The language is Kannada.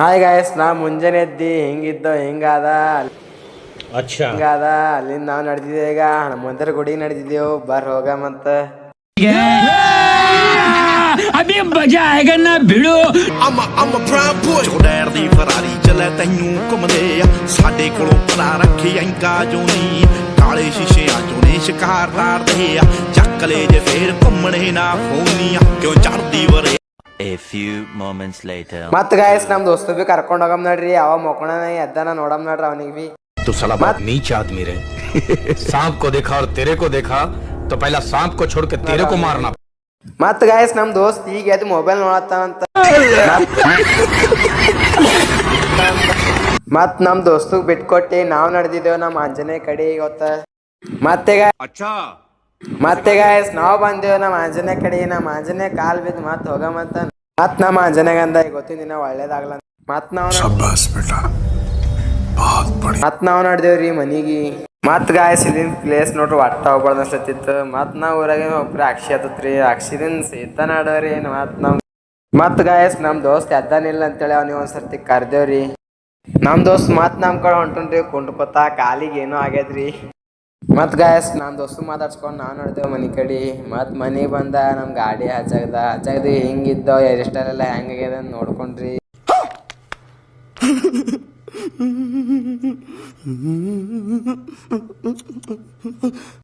ಹಾಯ್ ಗಾಯ್ಸ್, ನಾ ಮುಂಜಾನೆ ಎದ್ದಿ ಹಿಂಗಿದ್ದೋ ಹಿಂಗಾದ ಹಿಂಗಾದ ಅಲ್ಲಿಂದ ನಾವು ನಡೆದಿದ್ದೇವೆ. ಈಗ ಹನುಮಂತರ ಗುಡಿಗೆ ನಡೆದಿದ್ದೇವು. ಬರ್ ಹೋಗ ಮತ್ತ अभी मजा आएगा ना भिड़ो। I'm a proud boy ਜੋ ਡੈਰ ਦੀ ਫਰਾਰੀ ਚੱਲੇ ਤੈਨੂੰ ਘੁੰਮਦੇ ਆ ਸਾਡੇ ਕੋਲੋਂ ਪਤਾ ਰੱਖੀ ਐਂਕਾ ਜੋ ਨਹੀਂ ਕਾਲੇ ਸ਼ੀਸ਼ਿਆਂ ਚੋਂ ਨੇ ਸ਼ਿਕਾਰ ਤਾਰਦੇ ਆ ਚੱਕ ਲੈ ਜੇ ਫੇਰ ਘੁੰਮਣੇ ਨਾ ਫੋਨੀਆਂ ਕਿਉਂ ਚੜਦੀ ਵਰੇ. A few moments later. ಮತ್ ಗಾಯ್ಸ್ ನಮ್ ದೋಸ್ತ ಬಿ ಕರ್ಕೊಂಡ್ ಹೋಗಮ್ ನಡ್ರಿ. ಅವ ಮಕ್ಕಳ ಎದ್ದಾನ ನೋಡಮ್ ನಡ್ರಿ ಅವನಿಗೆ ಬಿ. तो साला बात नीच आदमी रहे सांप को देखा और तेरे को देखा तो पहला सांप को छोड़ के तेरे को मारना. ಮತ್ ಗಾಯ್ಸ್ ನಮ್ ದೋಸ್ತ್ ಈಗ ಎದ್ದು ಮೊಬೈಲ್ ನೋಡತ್ತಾನಂತ. ಮತ್ ನಮ್ ದೋಸ್ತಗ್ ಬಿಟ್ಕೊಟ್ಟಿ ನಾವ್ ನಡೆದಿದ್ದೇವ್ ನಮ್ ಆಂಜನೇಯ ಕಡೆ ಗೊತ್ತ. ಮತ್ತೆ ಗಾಯ್ಸ್ ನಾವ್ ಬಂದೇವ್ ನಮ್ ಆಂಜನೇಯ ಕಡೆ. ನಮ್ ಆಂಜನೇಯ ಕಾಲ್ ಬಿದ್ದು ಮತ್ ಹೋಗಮಂತ. ಮತ್ ನಮ್ ಆಂಜನೇಯಗಂದ ಗೊತ್ತಿನ ದಿನ ಒಳ್ಳೇದಾಗ್ಲ ಮತ್ ನಾವ್ ನಡ್ದೇವ್ರಿ ಮನಿಗಿ. ಮತ್ ಗಾಯ್ಸ್ ಇಲ್ಲಿನ ಪ್ಲೇಸ್ ನೋಡ್ರಿ ಒಟ್ಟ ಹೋಗ್ಬಾರ್ದು ಅನ್ಸತ್ತಿತ್ತು. ಮತ್ ನಾವ್ ಊರಾಗ ಒಬ್ರು ಅಕ್ಷಿ ಆತತ್ರಿ. ಅಕ್ಷಿದಿಂದ ಸೀತ ನಾಡವ್ರಿ. ಮತ್ ಗಾಯ್ಸ್ ನಮ್ ದೋಸ್ತ್ ಎದ್ದಾನಿಲ್ಲ ಅಂತೇಳಿ ಅವ್ನಿಗೆ ಒಂದ್ಸರ್ತಿ ಕರ್ದೇವ್ರಿ. ನಮ್ ದೋಸ್ತ್ ಮತ್ ನಮ್ ಕಡೆ ಹೊಂಟನ್ರಿ ಕುಂಡ್ಕೊತ. ಕಾಲಿಗೆ ಏನೋ ಆಗ್ಯದ್ರಿ. ಮತ್ ಗಾಯ್ಸ್ ನಮ್ ದೋಸ್ತ್ ಮಾತಾಡ್ಸ್ಕೊಂಡ್ ನಾವ್ ನೋಡ್ದೇವ್ ಮನಿ ಕಡೆ. ಮತ್ ಮನಿಗ್ ಬಂದ ನಮ್ ಗಾಡಿ ಹಚ್ಚಾಗ್ದ ಹಿಂಗಿದ್ದೋ ಹೇರ್ ಸ್ಟೈಲ್ ಎಲ್ಲ ಹೆಂಗಾಗ್ಯದ ನೋಡ್ಕೊಂಡ್ರಿ.